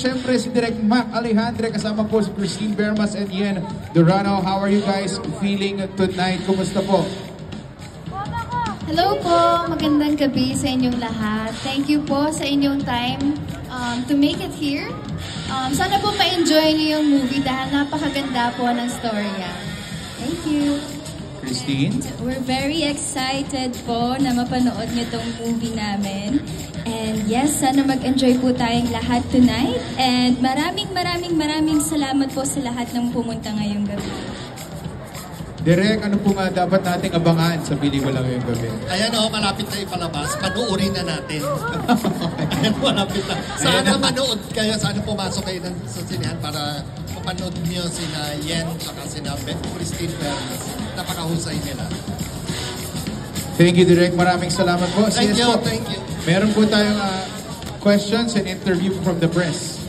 syempre si Direk Mac Alejandre, kasama po si Christine Bermas and Ian Durano. How are you guys feeling tonight? Kumusta po? Hello po, magandang gabi sa inyong lahat. Thank you po sa inyong time to make it here. Sana po ma-enjoy niyo yung movie dahil napakaganda po ng storya. Thank you. Christine? We're very excited po na mapanood niyo tong movie namin. And yes, sana mag-enjoy po tayong lahat tonight. And maraming salamat po sa lahat ng pumunta ngayong gabi. Direk, ano po nga dapat nating abangan sa Pelikula ngayong gabi? Ayan o, malapit na ipalabas. Panuorin na natin. Ayan, malapit na. Sana manood kayo, sana pumasok kayo sa sinehan para mapanood niyo sina Yen at sina Christine Bernas. Napakahusay nila. Thank you, Direk. Maraming salamat po. Thank you, po. thank you. Meron po tayong questions and interview from the press.